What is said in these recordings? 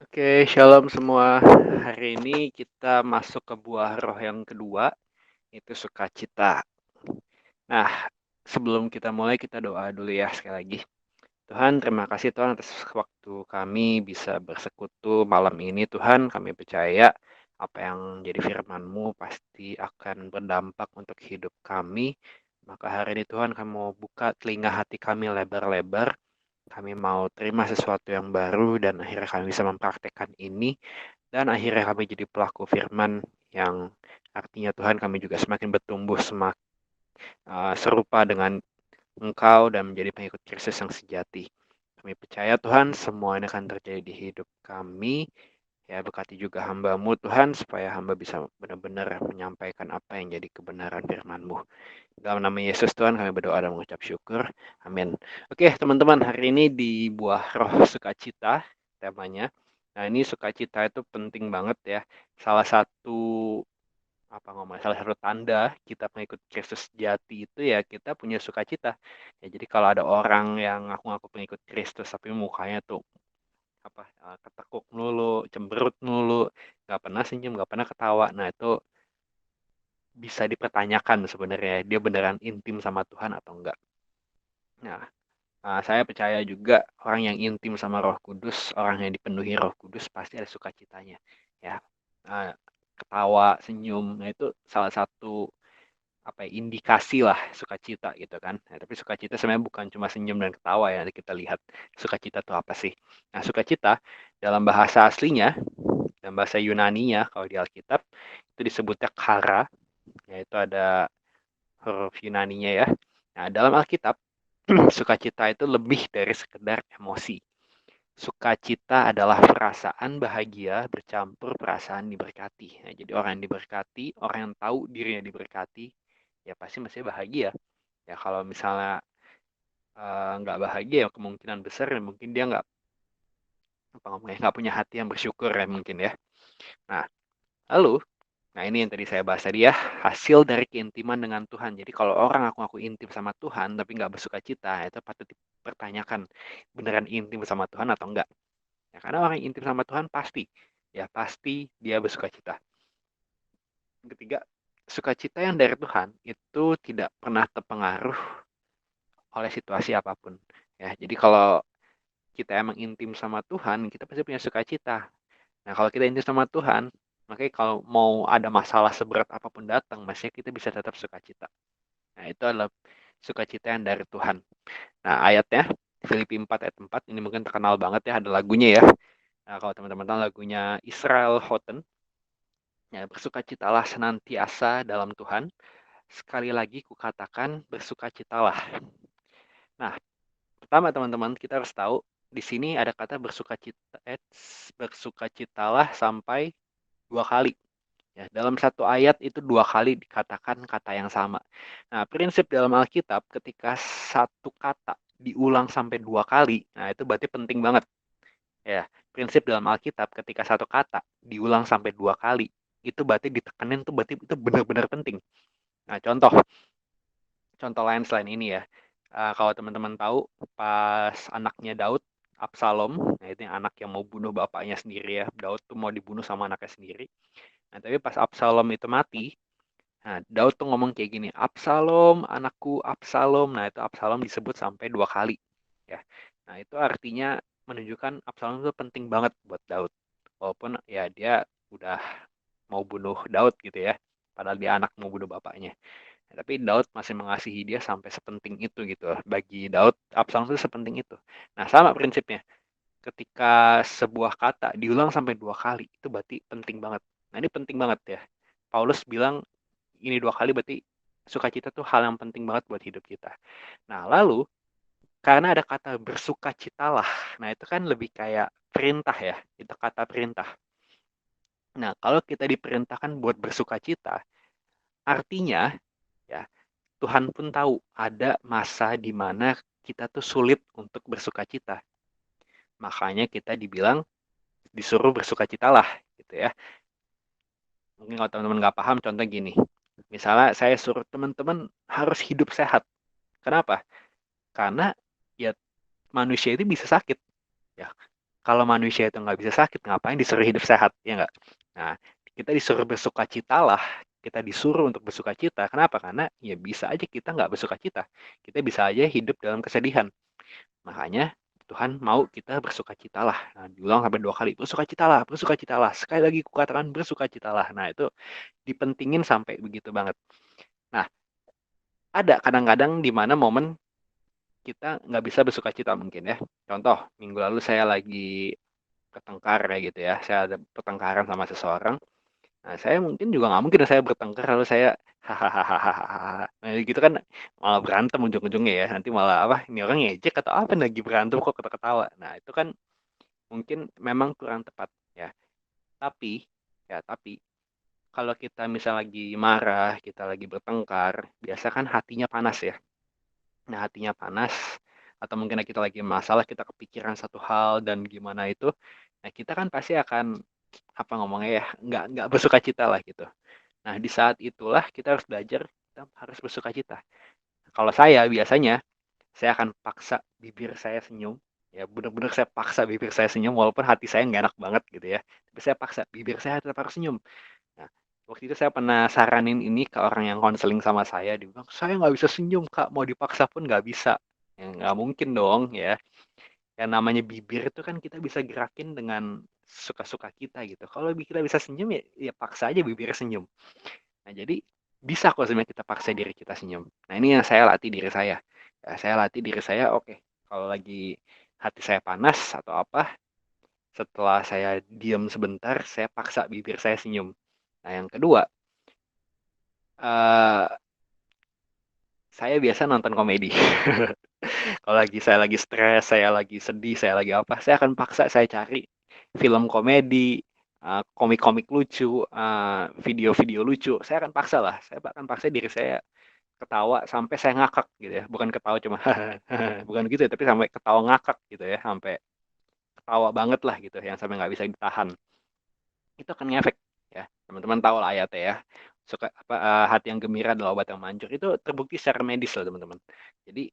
Oke, shalom semua. Hari ini kita masuk ke buah roh yang kedua, itu sukacita. Nah, sebelum kita mulai, kita doa dulu ya sekali lagi. Tuhan, terima kasih Tuhan atas waktu kami bisa bersekutu malam ini. Tuhan, kami percaya apa yang jadi firman-Mu pasti akan berdampak untuk hidup kami. Maka hari ini Tuhan, kami mau buka telinga hati kami lebar-lebar. Kami mau terima sesuatu yang baru dan akhirnya kami bisa mempraktekkan ini. Dan akhirnya kami jadi pelaku firman yang artinya Tuhan kami juga semakin bertumbuh semakin serupa dengan Engkau dan menjadi pengikut Kristus yang sejati. Kami percaya Tuhan semua ini akan terjadi di hidup kami. Ya berkati juga hamba-Mu Tuhan supaya hamba bisa benar-benar menyampaikan apa yang jadi kebenaran firman-Mu. Dalam nama Yesus Tuhan kami berdoa dan mengucap syukur. Amin. Oke teman-teman, hari ini di buah roh sukacita temanya. Nah ini sukacita itu penting banget ya. Salah satu salah satu tanda kita mengikut Kristus sejati itu ya kita punya sukacita. Ya jadi kalau ada orang yang ngaku-ngaku pengikut Kristus tapi mukanya tuh ketekuk melulu, cemberut melulu, nggak pernah senyum, nggak pernah ketawa. Nah itu bisa dipertanyakan sebenarnya dia beneran intim sama Tuhan atau enggak. Nah, saya percaya juga orang yang intim sama Roh Kudus, orang yang dipenuhi Roh Kudus pasti ada sukacitanya. Ya, Nah, ketawa, senyum, nah itu salah satu indikasi lah sukacita gitu kan. Nah, tapi sukacita sebenarnya bukan cuma senyum dan ketawa ya. Nanti kita lihat sukacita itu apa sih. Nah, sukacita dalam bahasa aslinya, dalam bahasa Yunaninya kalau di Alkitab itu disebutnya kara, yaitu ada huruf Yunaninya ya. Nah, dalam Alkitab sukacita itu lebih dari sekedar emosi. Sukacita adalah perasaan bahagia bercampur perasaan diberkati. Nah, jadi orang yang diberkati, orang yang tahu dirinya diberkati, ya pasti masih bahagia. Ya kalau misalnya nggak bahagia, ya kemungkinan besar ya mungkin dia nggak punya hati yang bersyukur ya mungkin ya. Nah, lalu, nah ini yang tadi saya bahas tadi ya, hasil dari keintiman dengan Tuhan. Jadi kalau orang aku intim sama Tuhan tapi nggak bersuka cita, itu patut dipertanyakan beneran intim sama Tuhan atau enggak. Ya, karena orang yang intim sama Tuhan pasti dia bersuka cita. Yang ketiga, sukacita yang dari Tuhan itu tidak pernah terpengaruh oleh situasi apapun. Ya, jadi kalau kita emang intim sama Tuhan, kita pasti punya sukacita. Nah, kalau kita intim sama Tuhan, makanya kalau mau ada masalah seberat apapun datang, maksudnya kita bisa tetap sukacita. Nah, itu adalah sukacita yang dari Tuhan. Nah, ayatnya Filipi 4 ayat 4 ini mungkin terkenal banget ya, ada lagunya ya. Nah, kalau teman-teman tahu lagunya Israel Houghton, ya bersukacitalah senantiasa dalam Tuhan. Sekali lagi kukatakan bersukacitalah. Nah, pertama teman-teman kita harus tahu di sini ada kata bersukacitalah sampai 2 kali. Ya, dalam satu ayat itu 2 kali dikatakan kata yang sama. Nah, prinsip dalam Alkitab ketika satu kata diulang sampai 2 kali, nah itu berarti penting banget. Ya, prinsip dalam Alkitab ketika satu kata diulang sampai 2 kali, itu berarti ditekenin tuh berarti itu benar-benar penting. Nah, contoh lain selain ini ya. Kalau teman-teman tahu pas anaknya Daud, Absalom, nah itu yang anak yang mau bunuh bapaknya sendiri ya. Daud tuh mau dibunuh sama anaknya sendiri. Nah, tapi pas Absalom itu mati, nah, Daud tuh ngomong kayak gini, Absalom, anakku, Absalom. Nah, itu Absalom disebut sampai 2 kali. Ya. Nah, itu artinya menunjukkan Absalom itu penting banget buat Daud. Walaupun ya dia udah mau bunuh Daud gitu ya. Padahal dia anak mau bunuh bapaknya. Nah, tapi Daud masih mengasihi dia sampai sepenting itu gitu. Bagi Daud, Absalom itu sepenting itu. Nah, sama prinsipnya. Ketika sebuah kata diulang sampai 2 kali, itu berarti penting banget. Nah, ini penting banget ya. Paulus bilang ini 2 kali berarti sukacita tuh hal yang penting banget buat hidup kita. Nah, lalu karena ada kata bersukacitalah. Nah, itu kan lebih kayak perintah ya. Itu kata perintah. Nah, kalau kita diperintahkan buat bersukacita, artinya ya Tuhan pun tahu ada masa di mana kita tuh sulit untuk bersukacita. Makanya kita dibilang disuruh bersukacitalah gitu ya. Mungkin kalau teman-teman nggak paham, contoh gini. Misalnya saya suruh teman-teman harus hidup sehat. Kenapa? Karena ya manusia itu bisa sakit. Ya, Kalau manusia itu nggak bisa sakit, ngapain disuruh hidup sehat, ya nggak? Nah, kita disuruh bersukacitalah, kita disuruh untuk bersukacita. Kenapa? Karena ya bisa aja kita nggak bersukacita. Kita bisa aja hidup dalam kesedihan. Makanya Tuhan mau kita bersukacitalah. Nah, diulang sampai 2 kali, bersukacitalah, bersukacitalah. Sekali lagi kukatakan bersukacitalah. Nah, itu dipentingin sampai begitu banget. Nah, ada kadang-kadang di mana momen kita nggak bisa bersukacita mungkin ya. Contoh, minggu lalu saya lagi bertengkar ya gitu ya. Saya ada pertengkaran sama seseorang. Nah, saya mungkin juga nggak mungkin saya bertengkar lalu saya hahaha. Nah, gitu kan malah berantem ujung-ujungnya ya. Nanti malah apa? Ini orang ngejek atau apa lagi berantem kok ketawa-ketawa. Nah, itu kan mungkin memang kurang tepat ya. Tapi tapi kalau kita misal lagi marah, kita lagi bertengkar, biasa kan hatinya panas ya. Nah, hatinya panas, atau mungkin kita lagi masalah, kita kepikiran satu hal dan gimana itu, nah kita kan pasti akan apa ngomongnya ya, nggak bersuka cita lah gitu. Nah, di saat itulah kita harus belajar, kita harus bersuka cita. Kalau saya biasanya, saya akan paksa bibir saya senyum, ya benar-benar saya paksa bibir saya senyum, walaupun hati saya nggak enak banget gitu ya, tapi saya paksa bibir saya tetap harus senyum. Nah, waktu itu saya pernah saranin ini ke orang yang konseling sama saya. Dia bilang, saya nggak bisa senyum, Kak. Mau dipaksa pun nggak bisa. Ya, nggak mungkin dong, ya. Yang namanya bibir itu kan kita bisa gerakin dengan suka-suka kita gitu. Kalau kita bisa senyum, ya paksa aja bibir senyum. Nah, jadi bisa kok sebenarnya kita paksa diri kita senyum. Nah, ini yang saya latih diri saya. Ya, saya latih diri saya, oke. Kalau lagi hati saya panas atau apa, setelah saya diam sebentar, saya paksa bibir saya senyum. Nah, yang kedua, eh saya biasa nonton komedi. Kalau saya lagi stres, saya lagi sedih, saya lagi apa, saya akan paksa saya cari film komedi, komik-komik lucu, video-video lucu. Saya akan paksa lah. Saya akan paksa diri saya ketawa sampai saya ngakak gitu ya. Bukan ketawa cuma bukan gitu ya, tapi sampai ketawa ngakak gitu ya, sampai ketawa banget lah gitu, yang sampai nggak bisa ditahan. Itu akan ngefek ya. Teman-teman tahu lah ayatnya ya. Suka apa hati yang gembira adalah obat yang manjur. Itu terbukti secara medis loh teman-teman. Jadi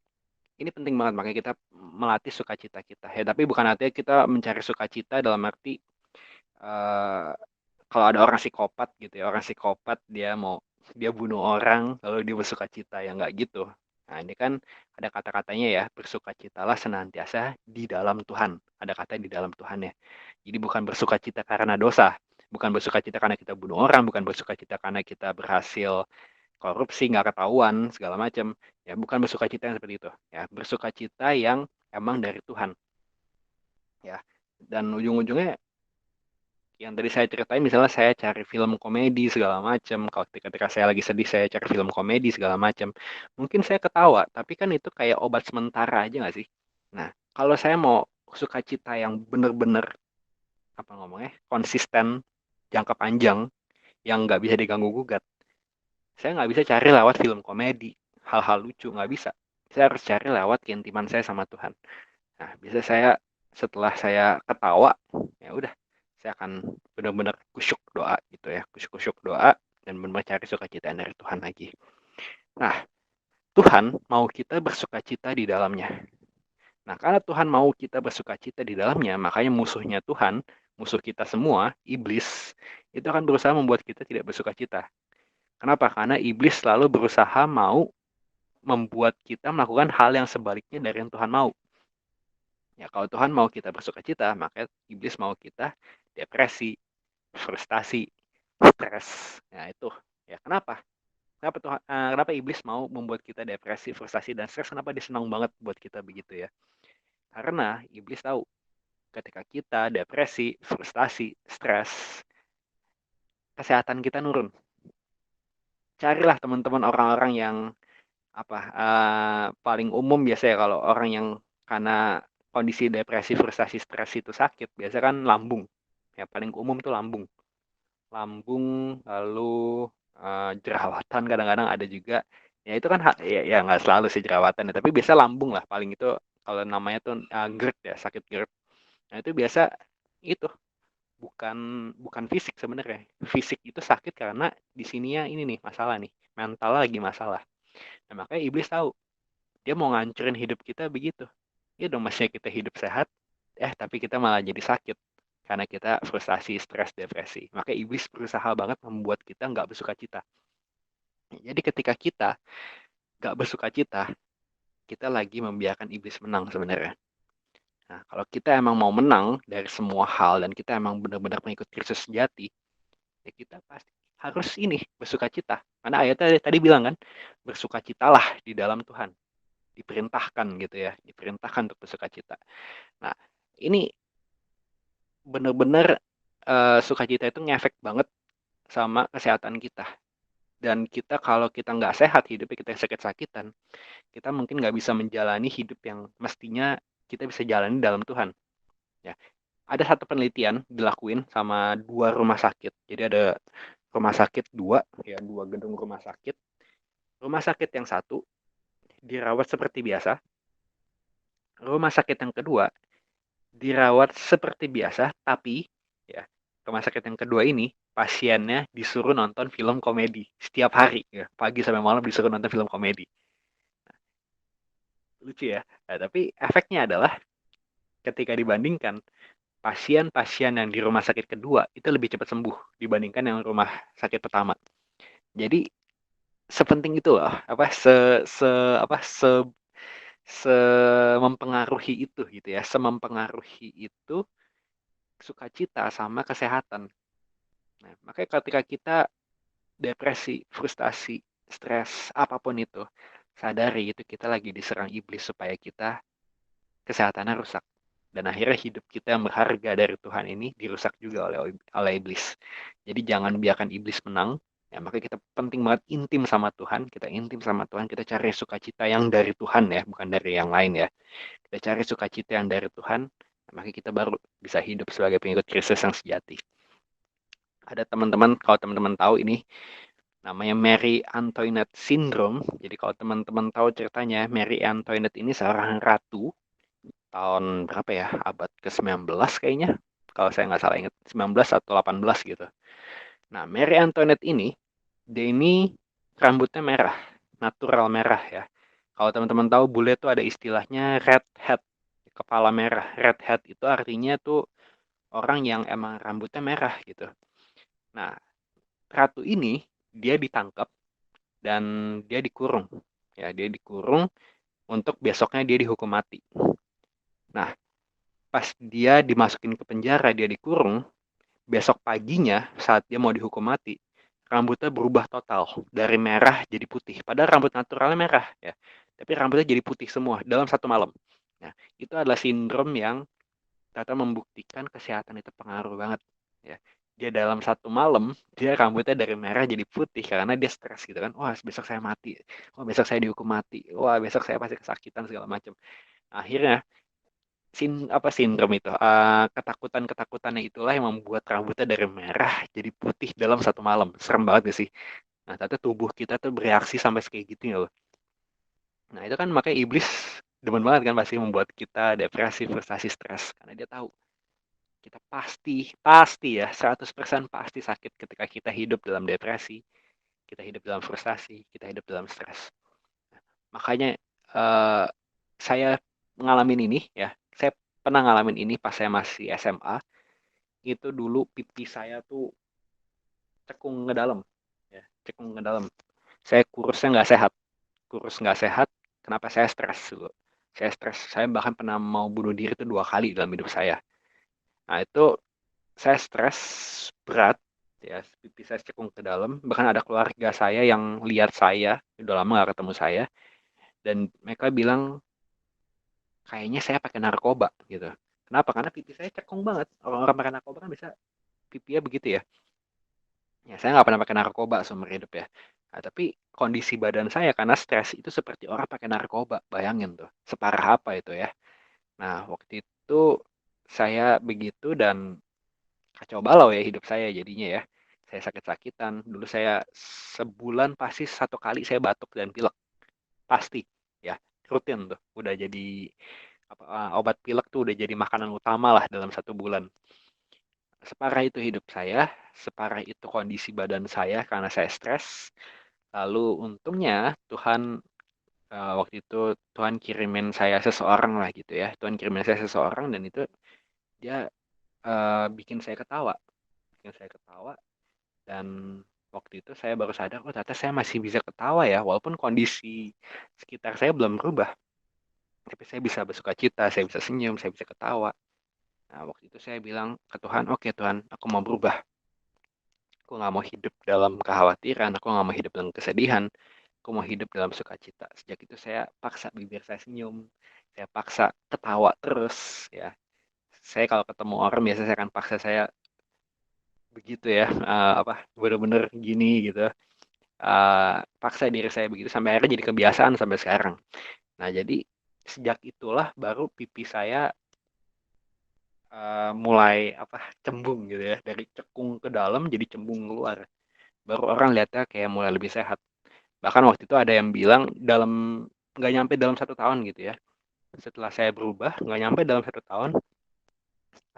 ini penting banget makanya kita melatih sukacita kita ya, tapi bukan artinya kita mencari sukacita dalam arti eh, kalau ada orang psikopat gitu ya, orang psikopat dia bunuh orang lalu dia bersukacita, ya nggak gitu. Nah, ini kan ada kata-katanya ya, bersukacitalah senantiasa di dalam Tuhan, ada kata di dalam Tuhan ya. Jadi bukan bersukacita karena dosa, bukan bersukacita karena kita bunuh orang, bukan bersukacita karena kita berhasil korupsi nggak ketahuan segala macam, ya bukan bersukacita yang seperti itu ya, bersukacita yang emang dari Tuhan ya. Dan ujung-ujungnya yang tadi saya ceritain, misalnya saya cari film komedi segala macam, kalau ketika saya lagi sedih saya cari film komedi segala macam, mungkin saya ketawa tapi kan itu kayak obat sementara aja nggak sih. Nah, kalau saya mau sukacita yang bener-bener apa ngomongnya konsisten, jangka panjang, yang nggak bisa diganggu gugat, saya nggak bisa cari lewat film komedi, hal-hal lucu, nggak bisa. Saya harus cari lewat keintiman saya sama Tuhan. Nah, bisa saya setelah saya ketawa, ya udah, saya akan benar-benar kusyuk doa gitu ya, kusyuk-kusyuk doa dan benar-benar cari sukacita dari Tuhan lagi. Nah, Tuhan mau kita bersukacita di dalamnya. Nah, karena Tuhan mau kita bersukacita di dalamnya, makanya musuhnya Tuhan, musuh kita semua, iblis, itu akan berusaha membuat kita tidak bersukacita. Kenapa? Karena iblis selalu berusaha mau membuat kita melakukan hal yang sebaliknya dari yang Tuhan mau. Ya, kalau Tuhan mau kita bersukacita, maka iblis mau kita depresi, frustasi, stres. Nah, itu. Ya, kenapa? Kenapa iblis mau membuat kita depresi, frustasi, dan stres? Kenapa dia senang banget buat kita begitu ya? Karena iblis tahu ketika kita depresi, frustasi, stres, kesehatan kita nurun. Carilah teman-teman orang-orang yang apa paling umum biasanya kalau orang yang karena kondisi depresi, frustasi, stres itu sakit, biasa kan lambung. Ya paling umum tuh lambung. Lambung lalu jerawatan kadang-kadang ada juga. Ya itu kan ya nggak selalu sih jerawatan ya, tapi biasa lambung lah paling itu kalau namanya tuh GERD ya, sakit GERD. Nah, itu biasa itu bukan bukan fisik sebenarnya. Fisik itu sakit karena di sininya ini nih masalah nih, mental lagi masalah. Nah, makanya iblis tahu dia mau ngancurin hidup kita begitu. Ya dong, masnya kita hidup sehat, tapi kita malah jadi sakit karena kita frustasi, stres, depresi. Maka iblis berusaha banget membuat kita nggak bersuka cita. Jadi ketika kita nggak bersuka cita, kita lagi membiarkan iblis menang sebenarnya. Nah, kalau kita emang mau menang dari semua hal dan kita emang benar-benar mengikut Kristus sejati, ya kita pasti harus ini bersuka cita. Karena ayatnya tadi bilang kan, bersukacitalah di dalam Tuhan. Diperintahkan gitu ya, diperintahkan untuk bersuka cita. Nah, ini benar-benar sukacita itu ngefek banget sama kesehatan kita. Dan kita kalau kita nggak sehat hidupnya, kita sakit-sakitan, kita mungkin nggak bisa menjalani hidup yang mestinya kita bisa jalani dalam Tuhan. Ya, ada satu penelitian dilakuin sama dua rumah sakit. Jadi ada rumah sakit dua, ya dua gedung rumah sakit. Rumah sakit yang satu dirawat seperti biasa. Rumah sakit yang kedua dirawat seperti biasa, tapi ya rumah sakit yang kedua ini pasiennya disuruh nonton film komedi setiap hari, ya pagi sampai malam disuruh nonton film komedi. Lucu ya. Nah, tapi efeknya adalah ketika dibandingkan pasien-pasien yang di rumah sakit kedua itu lebih cepat sembuh dibandingkan yang rumah sakit pertama. Jadi sepenting itu loh, apa se se apa se mempengaruhi itu gitu ya, semempengaruhi itu sukacita sama kesehatan. Nah, makanya ketika kita depresi, frustasi, stres, apapun itu, sadari itu kita lagi diserang iblis supaya kita kesehatannya rusak. Dan akhirnya hidup kita yang berharga dari Tuhan ini dirusak juga oleh iblis. Jadi jangan biarkan iblis menang. Ya, makanya kita penting banget intim sama Tuhan. Kita intim sama Tuhan. Kita cari sukacita yang dari Tuhan ya, bukan dari yang lain ya. Kita cari sukacita yang dari Tuhan. Maka kita baru bisa hidup sebagai pengikut Kristus yang sejati. Ada teman-teman, kalau teman-teman tahu ini, namanya Mary Antoinette Syndrome. Jadi kalau teman-teman tahu ceritanya, Mary Antoinette ini seorang ratu tahun berapa ya? Abad ke-19 kayaknya. Kalau saya nggak salah ingat, 19 atau 18 gitu. Nah, Mary Antoinette ini, dia ini rambutnya merah, natural merah ya. Kalau teman-teman tahu, bule tuh ada istilahnya red head, kepala merah. Red head itu artinya tuh orang yang emang rambutnya merah gitu. Nah, ratu ini, dia ditangkap dan dia dikurung. Ya, dia dikurung untuk besoknya dia dihukum mati. Nah, pas dia dimasukin ke penjara, dia dikurung, besok paginya saat dia mau dihukum mati, rambutnya berubah total dari merah jadi putih. Padahal rambut naturalnya merah ya, tapi rambutnya jadi putih semua dalam satu malam. Nah, itu adalah sindrom yang ternyata membuktikan kesehatan itu pengaruh banget. Ya, dia dalam satu malam dia rambutnya dari merah jadi putih karena dia stres gitu kan. Wah besok saya mati, wah besok saya dihukum mati, wah besok saya pasti kesakitan segala macam. Akhirnya sindrom itu ketakutan-ketakutannya itulah yang membuat rambutnya dari merah jadi putih dalam satu malam. Serem banget gak sih? Nah ternyata tubuh kita tuh bereaksi sampai kayak gitu ya loh. Nah itu kan makanya iblis demen banget kan pasti membuat kita depresi, frustasi, stres karena dia tahu kita pasti pasti ya 100% pasti sakit ketika kita hidup dalam depresi, kita hidup dalam frustasi, kita hidup dalam stres. Makanya eh, saya ngalamin ini ya. Saya pernah ngalamin ini pas saya masih SMA. Itu dulu pipi saya tuh cekung ke dalam. Ya, cekung ke dalam. Saya kurusnya nggak sehat. Kurus nggak sehat. Kenapa saya stres dulu? Saya stres. Saya bahkan pernah mau bunuh diri itu 2 kali dalam hidup saya. Nah itu saya stres berat. Ya, pipi saya cekung ke dalam. Bahkan ada keluarga saya yang lihat saya. Udah lama nggak ketemu saya. Dan mereka bilang, kayaknya saya pakai narkoba gitu. Kenapa? Karena pipi saya cekung banget. Orang-orang pakai narkoba kan bisa pipinya begitu ya. Ya, saya nggak pernah pakai narkoba seumur hidup ya. Nah, tapi kondisi badan saya karena stres itu seperti orang pakai narkoba. Bayangin tuh, separah apa itu ya. Nah, waktu itu saya begitu dan kacau balau ya hidup saya jadinya ya. Saya sakit-sakitan. Dulu saya sebulan pasti 1 kali saya batuk dan pilek. Pasti ya, rutin tuh. Udah jadi obat pilek tuh udah jadi makanan utama lah dalam 1 bulan. Separah itu hidup saya, separah itu kondisi badan saya karena saya stres. Lalu untungnya Tuhan Waktu itu Tuhan kirimin saya seseorang lah gitu ya. Tuhan kirimin saya seseorang dan itu dia bikin saya ketawa, bikin saya ketawa dan waktu itu saya baru sadar, oh ternyata saya masih bisa ketawa ya, walaupun kondisi sekitar saya belum berubah, tapi saya bisa bersuka cita, saya bisa senyum, saya bisa ketawa. Nah, waktu itu saya bilang ke Tuhan, oke Tuhan, aku mau berubah. Aku nggak mau hidup dalam kekhawatiran, aku nggak mau hidup dalam kesedihan, aku mau hidup dalam sukacita. Sejak itu saya paksa bibir saya senyum, saya paksa ketawa terus ya. Saya kalau ketemu orang biasanya saya akan paksa saya begitu ya, apa bener-bener gini gitu. Paksa diri saya begitu sampai akhirnya jadi kebiasaan sampai sekarang. Nah, jadi sejak itulah baru pipi saya mulai apa cembung gitu ya, dari cekung ke dalam jadi cembung keluar. Baru orang lihatnya kayak mulai lebih sehat. Bahkan waktu itu ada yang bilang dalam nggak nyampe dalam 1 tahun gitu ya. Setelah saya berubah nggak nyampe dalam 1 tahun,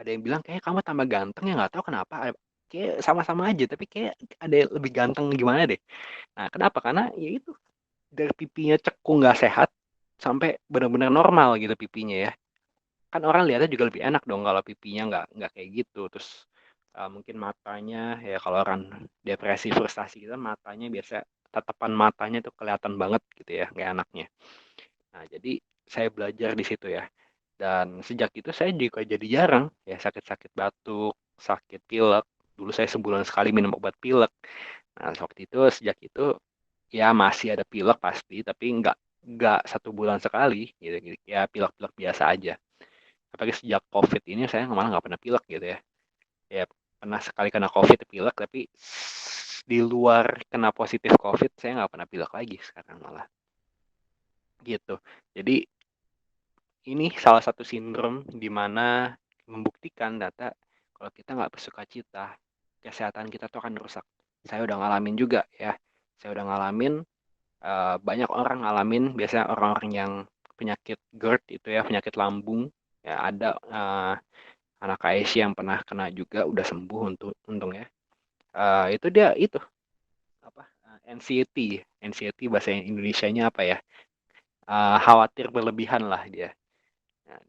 ada yang bilang kayak kamu tambah ganteng ya nggak tahu kenapa. Kayak sama-sama aja tapi kayak ada yang lebih ganteng gimana deh. Nah, kenapa? Karena ya itu dari pipinya cekung nggak sehat sampai benar-benar normal gitu pipinya ya. Kan orang lihatnya juga lebih enak dong kalau pipinya nggak kayak gitu. Terus mungkin matanya ya kalau orang depresi frustasi gitu kan matanya biasa tatapan matanya tuh kelihatan banget gitu ya kayak anaknya. Nah jadi saya belajar di situ ya. Dan sejak itu saya juga jadi jarang ya sakit-sakit batuk, sakit pilek. Dulu saya sebulan sekali minum obat pilek. Nah waktu itu sejak itu ya masih ada pilek pasti tapi nggak 1 bulan sekali gitu, gitu. Ya pilek-pilek biasa aja. Apalagi sejak COVID ini saya malah nggak pernah pilek gitu ya. Ya pernah sekali kena COVID pilek, tapi di luar kena positif COVID saya nggak pernah pilek lagi sekarang malah gitu. Jadi ini salah satu sindrom di mana membuktikan data kalau kita nggak bersuka cita, kesehatan kita tuh akan rusak. Saya udah ngalamin juga ya. Saya udah ngalamin, banyak orang ngalamin, biasanya orang-orang yang penyakit GERD itu ya, penyakit lambung. Ya ada anak Aisyah yang pernah kena juga udah sembuh untung ya. Itu dia itu apa anxiety, anxiety bahasa Indonesianya apa ya? Khawatir berlebihan lah dia. Nah,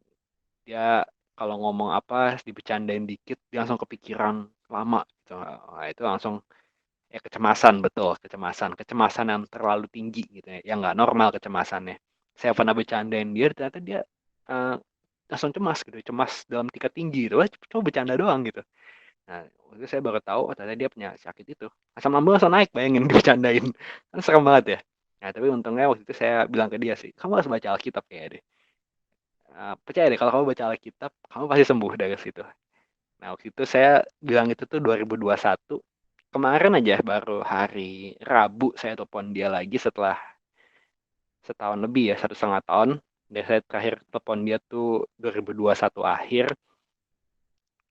dia kalau ngomong apa dibecandain dikit dia langsung kepikiran lama gitu. Nah, itu langsung ya kecemasan betul, kecemasan yang terlalu tinggi gitu ya, yang nggak normal kecemasannya. Saya pernah bercandain dia, ternyata dia uh, langsung cemas gitu, cemas dalam tingkat tinggi gitu. Wah, cuma bercanda doang gitu. Nah, waktu itu saya baru tahu oh, ternyata dia punya sakit itu. Asam lambung langsung naik, bayangin dibercandain. Kan serem banget ya. Nah, tapi untungnya waktu itu saya bilang ke dia sih, kamu harus baca Alkitab ya deh. Percaya deh, kalau kamu baca Alkitab, kamu pasti sembuh dari situ. Nah, waktu itu saya bilang itu tuh 2021. Kemarin aja baru hari Rabu saya telepon dia lagi setelah setahun lebih ya, 1,5 tahun. Dan saya terakhir telepon dia tuh 2021 akhir.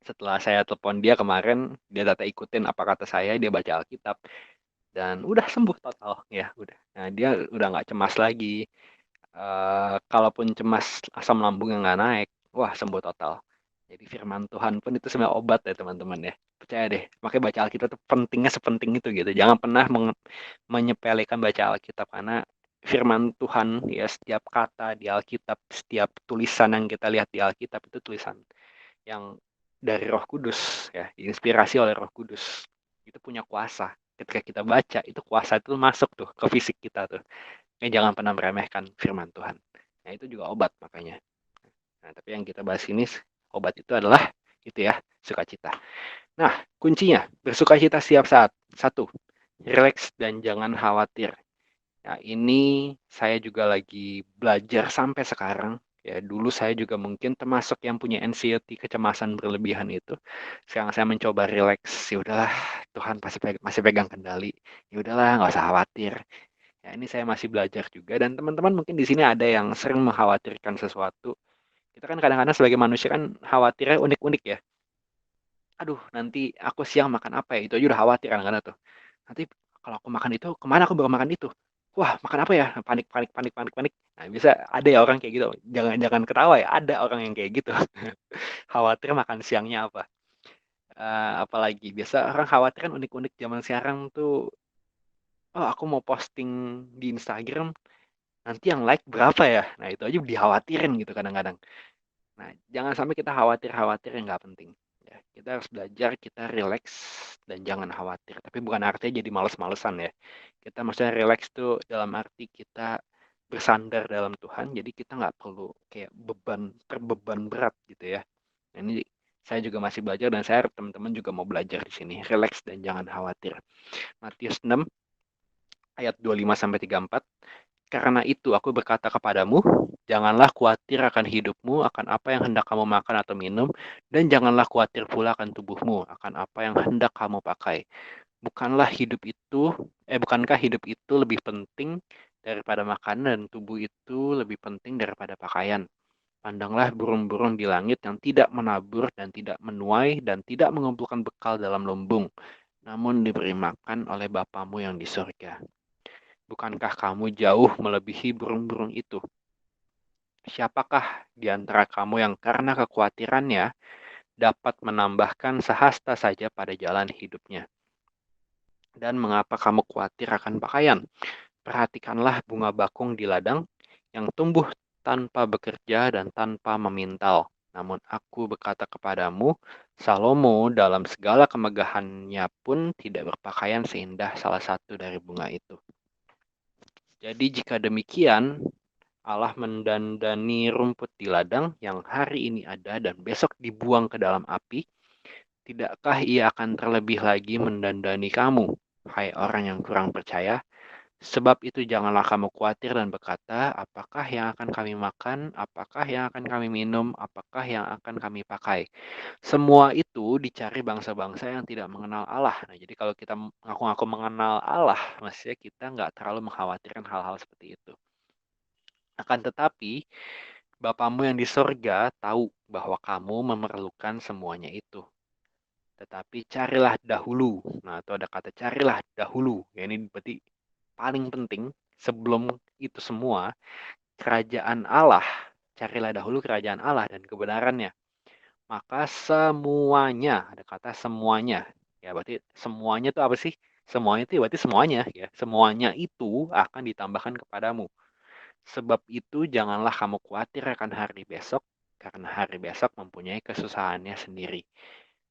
Setelah saya telepon dia kemarin, dia data ikutin apa kata saya, dia baca Alkitab. Dan udah sembuh total ya udah. Nah, dia udah nggak cemas lagi. Kalaupun cemas asam lambungnya nggak naik, wah sembuh total. Jadi firman Tuhan pun itu sebenarnya obat ya teman-teman ya. Percaya deh, makanya baca Alkitab itu pentingnya sepenting itu gitu. Jangan pernah menyepelekan baca Alkitab karena firman Tuhan ya setiap kata di Alkitab, setiap tulisan yang kita lihat di Alkitab itu tulisan yang dari Roh Kudus ya, diinspirasi oleh Roh Kudus. Itu punya kuasa. Ketika kita baca, itu kuasa itu masuk tuh ke fisik kita tuh. Jangan pernah meremehkan firman Tuhan. Nah, itu juga obat makanya. Nah, tapi yang kita bahas ini obat itu adalah itu ya, sukacita. Nah, kuncinya bersukacita setiap saat. Satu, relax dan jangan khawatir. Nah, ini saya juga lagi belajar sampai sekarang. Ya, dulu saya juga mungkin termasuk yang punya anxiety, kecemasan berlebihan itu. Sekarang saya mencoba relax. Ya udahlah, Tuhan pasti masih pegang kendali. Ya udahlah, nggak usah khawatir. Ya, ini saya masih belajar juga dan teman-teman mungkin di sini ada yang sering mengkhawatirkan sesuatu. Kita kan kadang-kadang sebagai manusia kan khawatirnya unik-unik ya. Aduh, nanti aku siang makan apa ya? Itu aja udah khawatir kadang-kadang tuh. Nanti kalau aku makan itu, kemana aku baru makan itu? Wah, makan apa ya? Panik, panik, panik, panik, panik. Nah, bisa ada ya orang kayak gitu. Jangan jangan ketawa ya, ada orang yang kayak gitu. Khawatir makan siangnya apa. Apalagi biasa orang khawatir kan unik-unik zaman sekarang tuh. Oh, aku mau posting di Instagram, nanti yang like berapa ya? Nah, itu aja dikhawatirin gitu kadang-kadang. Nah, jangan sampai kita khawatir-khawatir yang nggak penting. Ya, kita harus belajar, kita relax dan jangan khawatir. Tapi bukan artinya jadi males-malesan ya. Kita maksudnya relax tuh dalam arti kita bersandar dalam Tuhan. Jadi kita nggak perlu kayak terbeban berat gitu ya. Nah, ini saya juga masih belajar dan saya harap teman-teman juga mau belajar di sini. Relax dan jangan khawatir. Matius 6 ayat 25 sampai 34. Karena itu aku berkata kepadamu, janganlah khawatir akan hidupmu, akan apa yang hendak kamu makan atau minum, dan janganlah khawatir pula akan tubuhmu, akan apa yang hendak kamu pakai. Bukankah hidup itu lebih penting daripada makanan dan tubuh itu lebih penting daripada pakaian? Pandanglah burung-burung di langit yang tidak menabur dan tidak menuai dan tidak mengumpulkan bekal dalam lumbung, namun diberi makan oleh Bapamu yang di surga. Bukankah kamu jauh melebihi burung-burung itu? Siapakah di antara kamu yang karena kekhawatirannya dapat menambahkan sehasta saja pada jalan hidupnya? Dan mengapa kamu khawatir akan pakaian? Perhatikanlah bunga bakung di ladang yang tumbuh tanpa bekerja dan tanpa memintal. Namun aku berkata kepadamu, Salomo dalam segala kemegahannya pun tidak berpakaian seindah salah satu dari bunga itu. Jadi jika demikian, Allah mendandani rumput di ladang yang hari ini ada dan besok dibuang ke dalam api, tidakkah ia akan terlebih lagi mendandani kamu, hai orang yang kurang percaya? Sebab itu janganlah kamu khawatir dan berkata, apakah yang akan kami makan, apakah yang akan kami minum, apakah yang akan kami pakai. Semua itu dicari bangsa-bangsa yang tidak mengenal Allah. Nah, jadi kalau kita ngaku-ngaku mengenal Allah, maksudnya kita nggak terlalu mengkhawatirkan hal-hal seperti itu. Akan tetapi, Bapamu yang di sorga tahu bahwa kamu memerlukan semuanya itu. Tetapi carilah dahulu. Nah, itu ada kata carilah dahulu. Ya, ini berarti paling penting sebelum itu semua, kerajaan Allah. Carilah dahulu kerajaan Allah dan kebenarannya. Maka semuanya, ada kata semuanya. Ya, berarti semuanya itu apa sih? Semuanya itu berarti semuanya. Ya. Semuanya itu akan ditambahkan kepadamu. Sebab itu janganlah kamu khawatir akan hari besok, karena hari besok mempunyai kesusahannya sendiri.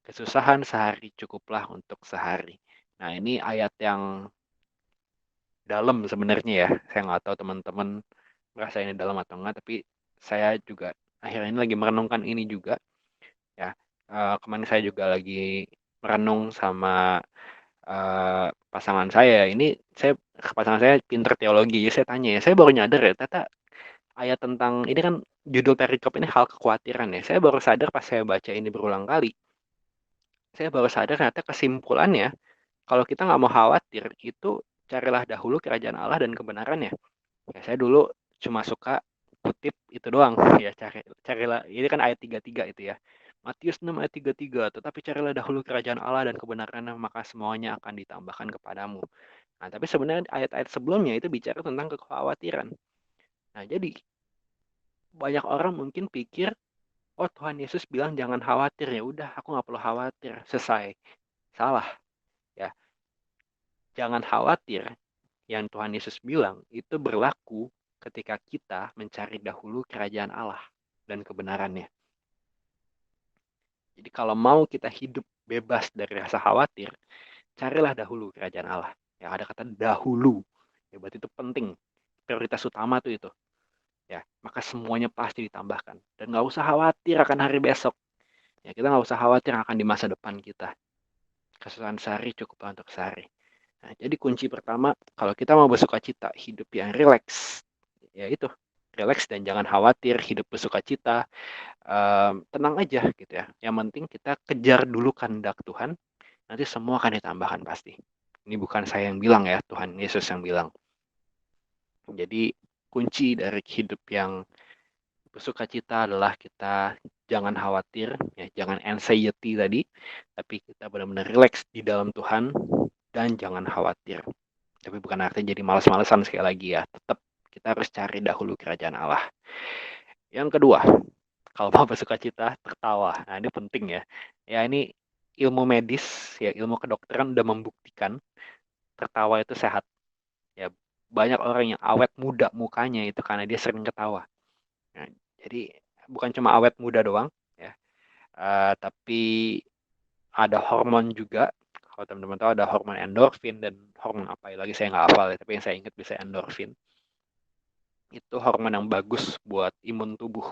Kesusahan sehari cukuplah untuk sehari. Nah, ini ayat yang dalam sebenarnya ya. Saya nggak tahu teman-teman merasa ini dalam atau enggak, tapi saya juga akhirnya ini lagi merenungkan ini juga. Ya, kemarin saya juga lagi merenung sama pasangan saya. Pasangan saya pinter teologi, jadi saya tanya ya. Saya baru nyadar ya, ternyata ayat tentang ini kan judul perikop ini hal kekhawatiran ya. Saya baru sadar pas saya baca ini berulang kali. Saya baru sadar ternyata kesimpulannya kalau kita nggak mau khawatir itu carilah dahulu kerajaan Allah dan kebenarannya. Ya, saya dulu cuma suka kutip itu doang ya carilah ini kan ayat 33 itu ya. Matius 6 ayat 33, tetapi carilah dahulu kerajaan Allah dan kebenarannya maka semuanya akan ditambahkan kepadamu. Nah, tapi sebenarnya ayat-ayat sebelumnya itu bicara tentang kekhawatiran. Nah, jadi banyak orang mungkin pikir, oh Tuhan Yesus bilang jangan khawatir, ya udah aku nggak perlu khawatir, selesai. Salah ya, jangan khawatir yang Tuhan Yesus bilang itu berlaku ketika kita mencari dahulu kerajaan Allah dan kebenarannya. Jadi kalau mau kita hidup bebas dari rasa khawatir, carilah dahulu kerajaan Allah. Ya ada kata dahulu, ya berarti itu penting, prioritas utama tuh itu. Ya, maka semuanya pasti ditambahkan dan nggak usah khawatir akan hari besok. Ya kita nggak usah khawatir akan di masa depan kita. Kesusahan sehari cukuplah untuk sehari. Nah, jadi kunci pertama, kalau kita mau bersuka cita, hidup yang rileks, ya itu, rileks dan jangan khawatir, hidup bersuka cita, tenang aja gitu ya. Yang penting kita kejar dulu kehendak Tuhan, nanti semua akan ditambahkan pasti. Ini bukan saya yang bilang ya, Tuhan Yesus yang bilang. Jadi kunci dari hidup yang bersuka cita adalah kita jangan khawatir, ya, jangan anxiety tadi, tapi kita benar-benar rileks di dalam Tuhan dan jangan khawatir. Tapi bukan artinya jadi malas-malesan sekali lagi ya. Tetap kita harus cari dahulu kerajaan Allah. Yang kedua, kalau mau bersuka cita, tertawa. Nah, ini penting ya. Ya, ini ilmu medis, ya ilmu kedokteran udah membuktikan tertawa itu sehat. Ya, banyak orang yang awet muda mukanya itu karena dia sering ketawa. Nah, jadi bukan cuma awet muda doang ya, tapi ada hormon juga. Kalau teman-teman tahu ada hormon endorfin dan hormon apa lagi saya nggak hafal ya, tapi yang saya ingat bisa endorfin. Itu hormon yang bagus buat imun tubuh.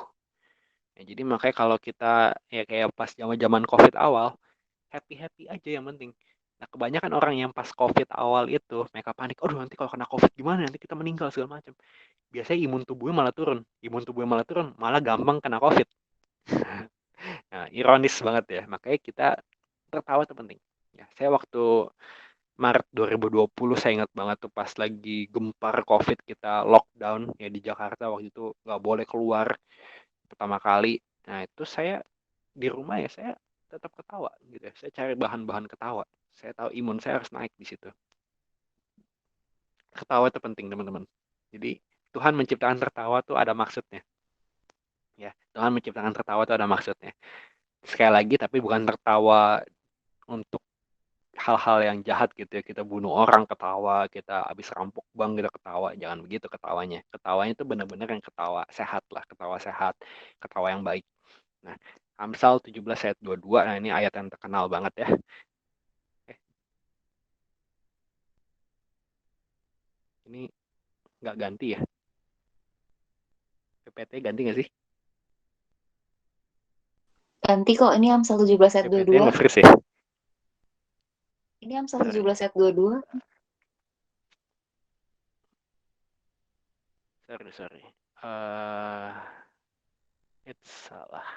Ya, jadi makanya kalau kita ya kayak pas zaman-zaman COVID awal, happy-happy aja yang penting. Nah, kebanyakan orang yang pas COVID awal itu mereka panik, aduh nanti kalau kena COVID gimana, nanti kita meninggal segala macam. Biasanya imun tubuhnya malah turun. Imun tubuhnya malah turun, malah gampang kena COVID. Nah, ironis banget ya. Makanya kita tertawa itu penting. Ya, saya waktu Maret 2020 saya ingat banget tuh pas lagi gempar COVID kita lockdown ya di Jakarta waktu itu nggak boleh keluar pertama kali. Nah itu saya di rumah ya saya tetap ketawa gitu ya. Saya cari bahan-bahan ketawa. Saya tahu imun saya harus naik di situ. Ketawa itu penting teman-teman. Jadi Tuhan menciptakan tertawa tuh ada maksudnya. Ya, Tuhan menciptakan tertawa tuh ada maksudnya. Sekali lagi tapi bukan tertawa untuk hal-hal yang jahat gitu ya, kita bunuh orang ketawa, kita habis rampok bank kita ketawa, jangan begitu ketawanya. Ketawanya itu benar-benar yang ketawa sehat lah, ketawa sehat, ketawa yang baik. Nah, Amsal 17 ayat 22, nah ini ayat yang terkenal banget ya. Eh, ini nggak ganti ya? PPT ganti nggak sih? Ganti kok, ini Amsal 17 ayat PPT 22. nge-freeze ya? Ini Amsal Sorry, 17 ayat 22. sorry. Eh, it's salah.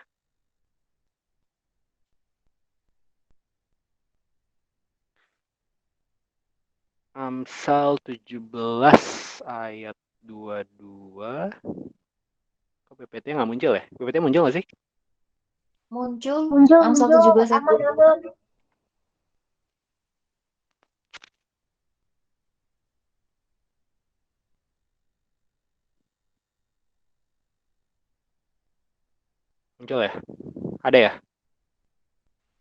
Amsal 17 ayat 22. Kok PPT nggak muncul ya? PPT muncul nggak sih? Muncul Muncul, Amsal muncul, 17 ayat aman, 22. aman. Muncul ya? Ada ya?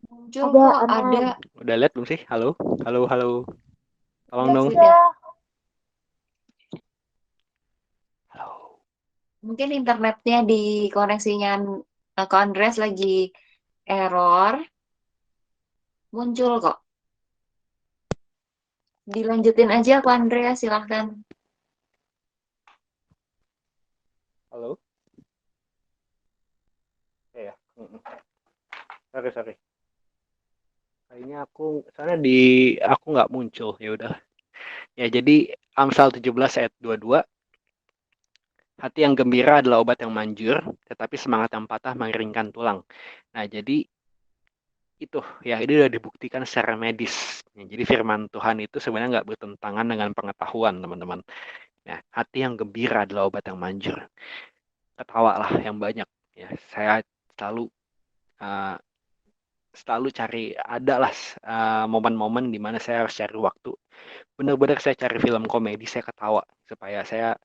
Muncul Ada kok, ada. aman. Udah lihat belum sih? Halo? Halo, halo. Tolong Udah dong. sih, udah. Udah. Halo. Mungkin internetnya di koneksinya ke Andreas lagi error. Muncul kok. Dilanjutin aja ke Andreas, silahkan. Halo? Ya, ya. Sorry. Kayaknya soalnya aku nggak muncul. Ya udah. Ya, jadi Amsal 17 ayat 22. Hati yang gembira adalah obat yang manjur, tetapi semangat yang patah mengeringkan tulang. Nah, jadi itu ya ini udah dibuktikan secara medis. Ya, jadi firman Tuhan itu sebenarnya nggak bertentangan dengan pengetahuan, teman-teman. Ya, hati yang gembira adalah obat yang manjur. Ketawa lah yang banyak. Ya, saya selalu uh, selalu cari ada lah momen-momen di mana saya harus cari waktu. Benar-benar saya cari film komedi, saya ketawa supaya saya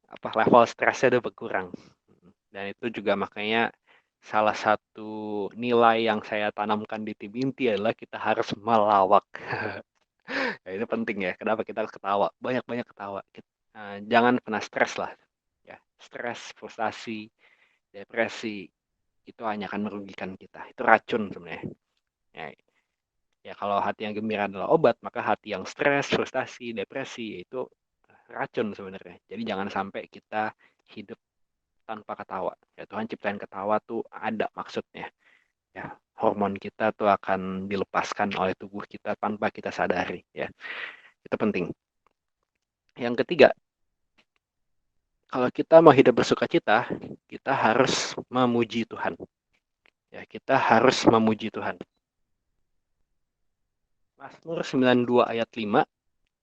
apa level stresnya udah berkurang. Dan itu juga makanya salah satu nilai yang saya tanamkan di tim inti adalah kita harus melawak. Ya, itu penting ya. Kenapa kita harus ketawa? Banyak-banyak ketawa. Jangan pernah stres lah. Ya, stres, frustasi, depresi itu hanya akan merugikan kita. Itu racun sebenarnya. Ya, ya kalau hati yang gembira adalah obat, maka hati yang stres, frustasi, depresi itu racun sebenarnya. Jadi jangan sampai kita hidup tanpa ketawa. Ya Tuhan ciptain ketawa tuh ada maksudnya. Ya, hormon kita tuh akan dilepaskan oleh tubuh kita tanpa kita sadari. Ya, itu penting. Yang ketiga, kalau kita mau hidup bersuka cita, kita harus memuji Tuhan. Ya, kita harus memuji Tuhan. Mazmur 92 ayat 5,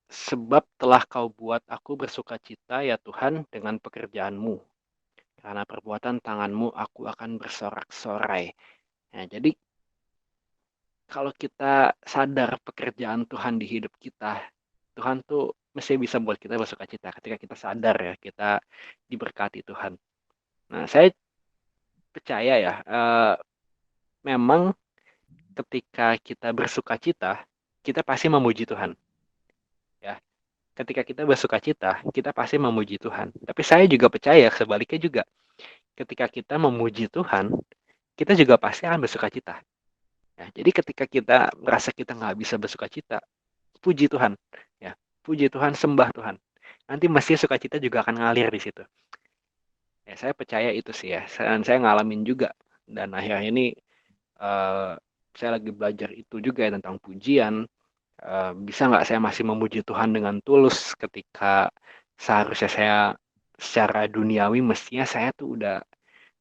sebab telah kau buat aku bersuka cita ya Tuhan dengan pekerjaanmu. Karena perbuatan tanganmu aku akan bersorak-sorai. Nah, jadi kalau kita sadar pekerjaan Tuhan di hidup kita, Tuhan tuh mesti bisa buat kita bersuka cita ketika kita sadar ya, kita diberkati Tuhan. Nah, saya percaya ya, memang ketika kita bersuka cita, kita pasti memuji Tuhan. Ya, Ketika kita bersuka cita, kita pasti memuji Tuhan. Tapi saya juga percaya sebaliknya juga. Ketika kita memuji Tuhan, kita juga pasti akan bersuka cita. Ya, jadi ketika kita merasa kita nggak bisa bersuka cita, puji Tuhan. Ya, puji Tuhan, sembah Tuhan. Nanti mesti sukacita juga akan ngalir di situ. Ya, saya percaya itu sih ya. Dan saya ngalamin juga. Dan akhirnya ini eh, saya lagi belajar itu juga ya tentang pujian. Bisa nggak saya masih memuji Tuhan dengan tulus ketika seharusnya saya secara duniawi mestinya saya tuh udah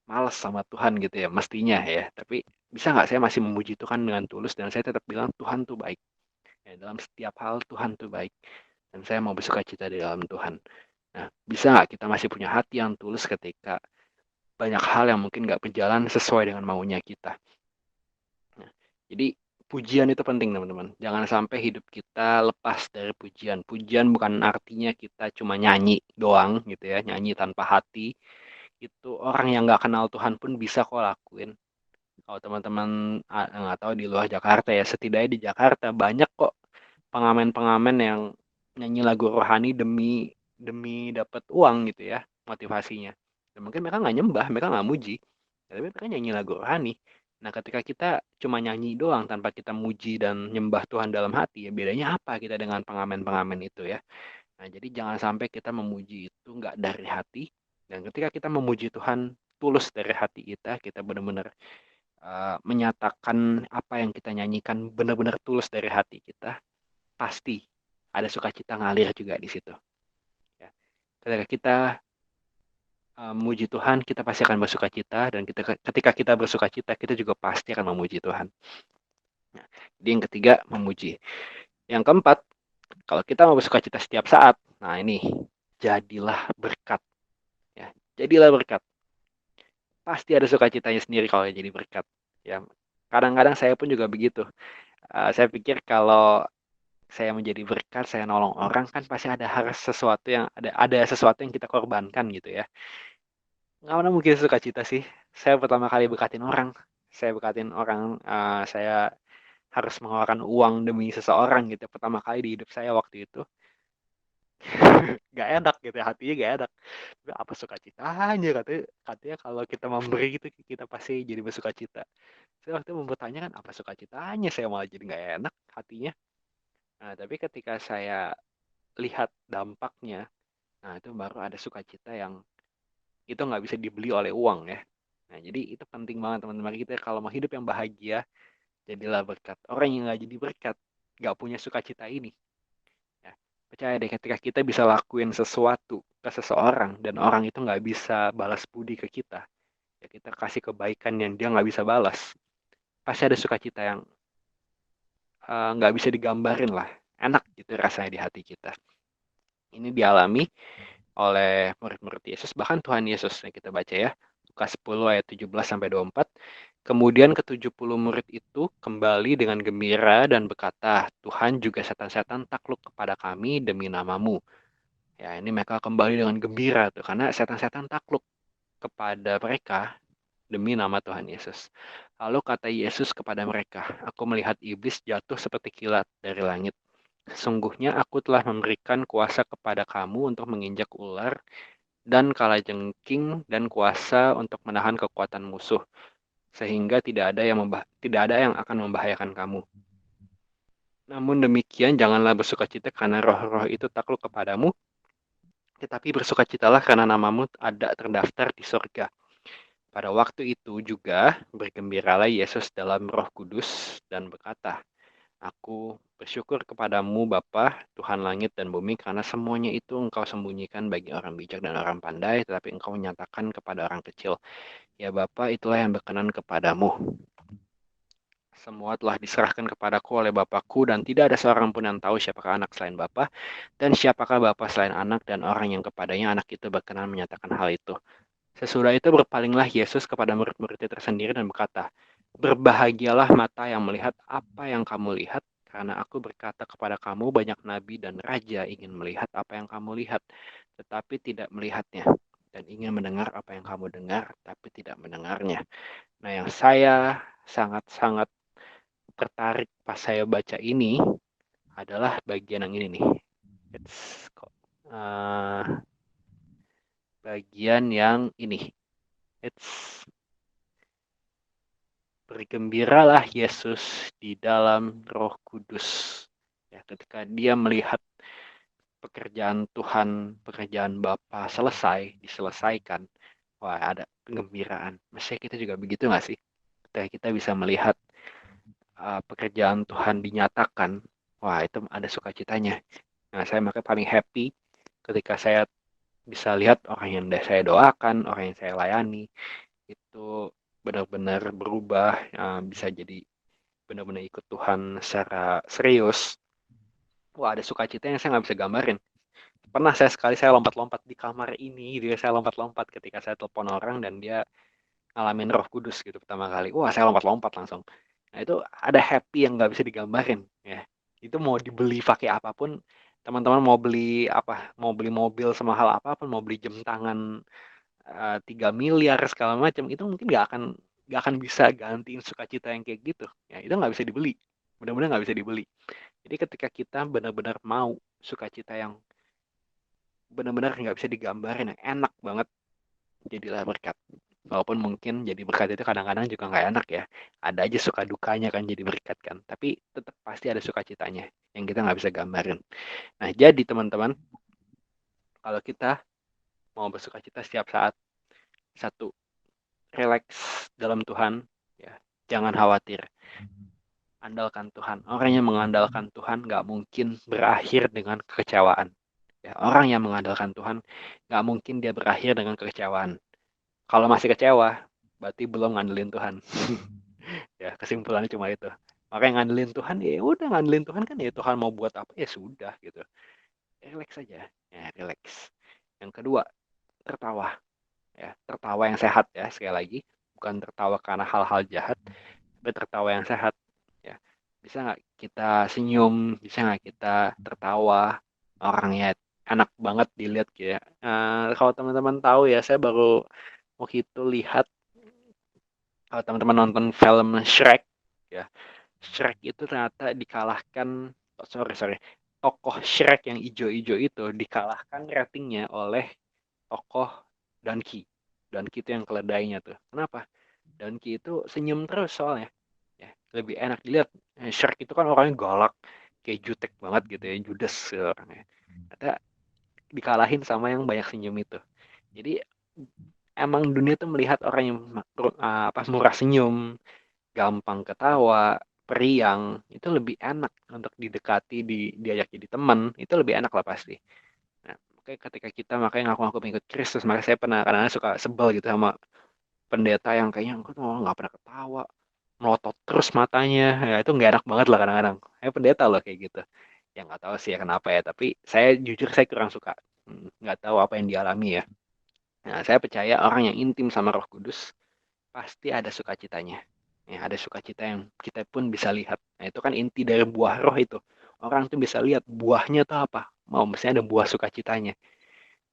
males sama Tuhan gitu ya mestinya ya. Tapi bisa nggak saya masih memuji Tuhan dengan tulus dan saya tetap bilang Tuhan tuh baik. Ya, dalam setiap hal Tuhan tuh baik dan saya mau bersuka cita di dalam Tuhan. Nah, bisa nggak kita masih punya hati yang tulus ketika banyak hal yang mungkin nggak berjalan sesuai dengan maunya kita. Nah, jadi pujian itu penting teman-teman. Jangan sampai hidup kita lepas dari pujian. Pujian bukan artinya kita cuma nyanyi doang gitu ya, nyanyi tanpa hati. Itu orang yang nggak kenal Tuhan pun bisa kok lakuin. Kalau teman-teman nggak tahu di luar Jakarta ya, setidaknya di Jakarta banyak kok pengamen-pengamen yang nyanyi lagu rohani demi demi dapat uang gitu ya motivasinya. Dan mungkin mereka nggak nyembah, mereka nggak muji, tapi mereka nyanyi lagu rohani. Nah, ketika kita cuma nyanyi doang tanpa kita muji dan nyembah Tuhan dalam hati, ya bedanya apa kita dengan pengamen-pengamen itu ya? Nah, jadi jangan sampai kita memuji itu nggak dari hati. Dan ketika kita memuji Tuhan tulus dari hati kita, kita benar-benar menyatakan apa yang kita nyanyikan benar-benar tulus dari hati kita, pasti ada sukacita ngalir juga di situ. Ya. Ketika kita memuji Tuhan, kita pasti akan bersukacita dan ketika kita bersukacita, kita juga pasti akan memuji Tuhan. Nah, jadi yang ketiga memuji. Yang keempat, kalau kita mau bersukacita setiap saat, nah ini jadilah berkat. Ya, jadilah berkat. Pasti ada sukacitanya sendiri kalau jadi berkat. Ya, kadang-kadang saya pun juga begitu. Saya pikir kalau saya menjadi berkat, saya nolong orang kan pasti ada harus sesuatu yang ada sesuatu yang kita korbankan gitu ya. Nggak mana mungkin sukacita sih. Saya pertama kali berkatin orang. Saya berkatin orang, saya harus mengeluarkan uang demi seseorang gitu. Pertama kali di hidup saya waktu itu. Gak enak gitu ya, hatinya gak enak. Tapi apa sukacitanya katanya, katanya kalau kita memberi gitu kita pasti jadi bersukacita. Saya waktu itu mempertanyakan apa sukacitanya, saya malah jadi gak enak hatinya. Nah, tapi ketika saya lihat dampaknya, nah itu baru ada sukacita yang itu nggak bisa dibeli oleh uang ya. Nah, jadi itu penting banget teman-teman kita kalau mau hidup yang bahagia, jadilah berkat. Orang yang nggak jadi berkat, nggak punya sukacita ini. Ya. Percaya deh ketika kita bisa lakuin sesuatu ke seseorang dan orang itu nggak bisa balas budi ke kita, ya kita kasih kebaikan yang dia nggak bisa balas, pasti ada sukacita yang nggak bisa digambarin lah. Enak gitu rasanya di hati kita. Ini dialami oleh murid-murid Yesus, bahkan Tuhan Yesus yang kita baca ya. Lukas 10 ayat 17 sampai 24. Kemudian ke-70 murid itu kembali dengan gembira dan berkata, Tuhan juga setan-setan takluk kepada kami demi namamu. Ya, ini mereka kembali dengan gembira tuh karena setan-setan takluk kepada mereka demi nama Tuhan Yesus. Lalu kata Yesus kepada mereka, aku melihat iblis jatuh seperti kilat dari langit. Sesungguhnya aku telah memberikan kuasa kepada kamu untuk menginjak ular dan kalajengking dan kuasa untuk menahan kekuatan musuh, sehingga tidak ada yang akan membahayakan kamu. Namun demikian, janganlah bersukacita karena roh-roh itu takluk kepadamu, tetapi bersukacitalah karena namamu ada terdaftar di sorga. Pada waktu itu juga bergembiralah Yesus dalam Roh Kudus dan berkata, Aku bersyukur kepadamu Bapa, Tuhan langit dan bumi, karena semuanya itu engkau sembunyikan bagi orang bijak dan orang pandai, tetapi engkau menyatakan kepada orang kecil. Ya Bapa, itulah yang berkenan kepadamu. Semua telah diserahkan kepadaku oleh Bapakku, dan tidak ada seorang pun yang tahu siapakah anak selain Bapa, dan siapakah Bapa selain anak, dan orang yang kepadanya anak itu berkenan menyatakan hal itu. Sesudah itu berpalinglah Yesus kepada murid-muridnya tersendiri dan berkata, Berbahagialah mata yang melihat apa yang kamu lihat, karena aku berkata kepada kamu banyak nabi dan raja ingin melihat apa yang kamu lihat, tetapi tidak melihatnya, dan ingin mendengar apa yang kamu dengar, tapi tidak mendengarnya. Nah, yang saya sangat-sangat tertarik pas saya baca ini adalah bagian yang ini nih. It's bagian yang ini. It's bergembiralah Yesus di dalam Roh Kudus. Ya, ketika dia melihat pekerjaan Tuhan, pekerjaan Bapa selesai, diselesaikan, wah ada kegembiraan. Maksudnya kita juga begitu nggak sih? Ketika kita bisa melihat pekerjaan Tuhan dinyatakan, wah itu ada sukacitanya. Nah, saya makanya paling happy ketika saya bisa lihat orang yang saya doakan, orang yang saya layani, itu benar-benar berubah, bisa jadi benar-benar ikut Tuhan secara serius. Wah, ada sukacita yang saya nggak bisa gambarin. Pernah saya lompat-lompat di kamar ini, gitu ya, saya lompat-lompat ketika saya telepon orang dan dia ngalamin Roh Kudus gitu pertama kali. Wah, saya lompat-lompat langsung. Nah, itu ada happy yang nggak bisa digambarin ya. Itu mau dibeli pakai apapun, teman-teman mau beli apa, mau beli mobil semahal apapun, mau beli jam tangan 3 miliar segala macam, itu mungkin nggak akan bisa gantiin sukacita yang kayak gitu. Ya, itu nggak bisa dibeli. Benar-benar nggak bisa dibeli. Jadi ketika kita benar-benar mau sukacita yang benar-benar nggak bisa digambarin, yang enak banget, jadilah berkat. Walaupun mungkin jadi berkat itu kadang-kadang juga nggak enak ya. Ada aja suka dukanya kan jadi berkat kan. Tapi tetap pasti ada sukacitanya yang kita nggak bisa gambarin. Nah, jadi teman-teman, kalau kita mau bersukacita setiap saat, satu, relax dalam Tuhan, ya, jangan khawatir, andalkan Tuhan. Orang yang mengandalkan Tuhan nggak mungkin berakhir dengan kekecewaan. Ya, orang yang mengandalkan Tuhan nggak mungkin dia berakhir dengan kekecewaan. Kalau masih kecewa, berarti belum ngandelin Tuhan. Ya, kesimpulannya cuma itu. Makanya ngandelin Tuhan, ya udah ngandelin Tuhan kan ya Tuhan mau buat apa ya sudah gitu. Relax saja, ya relax. Yang kedua, tertawa. Ya, tertawa yang sehat ya sekali lagi, bukan tertawa karena hal-hal jahat, tapi tertawa yang sehat. Ya, bisa nggak kita senyum, bisa nggak kita tertawa, orangnya enak banget dilihat ya. Kalau teman-teman tahu ya, saya baru waktu itu lihat, kalau teman-teman nonton film Shrek ya, Shrek itu ternyata dikalahkan, oh, sorry, tokoh Shrek yang ijo-ijo itu dikalahkan ratingnya oleh tokoh Donkey. Donkey itu yang keledainya tuh. Kenapa? Donkey itu senyum terus soalnya. Ya, lebih enak dilihat. Shrek itu kan orangnya galak, kayak jutek banget gitu ya, judes orangnya. Ada dikalahin sama yang banyak senyum itu. Jadi emang dunia tuh melihat orang yang apa murah senyum, gampang ketawa, periang, itu lebih enak untuk didekati, diajak jadi teman, itu lebih enak lah pasti. Nah, makanya ketika kita makanya ngaku-ngaku pengikut Kristus, makanya saya pernah kadang-kadang suka sebel gitu sama pendeta yang kayaknya aku tuh nggak pernah ketawa, melotot terus matanya, ya itu nggak enak banget lah kadang-kadang. Saya pendeta loh kayak gitu. Ya nggak tahu sih ya kenapa ya, tapi saya jujur saya kurang suka. Nggak tahu apa yang dialami ya. Nah, saya percaya orang yang intim sama Roh Kudus pasti ada sukacitanya. Ya, ada sukacita yang kita pun bisa lihat. Nah, itu kan inti dari buah roh itu. Orang tuh bisa lihat buahnya tuh apa. Mau, mesti ada buah sukacitanya.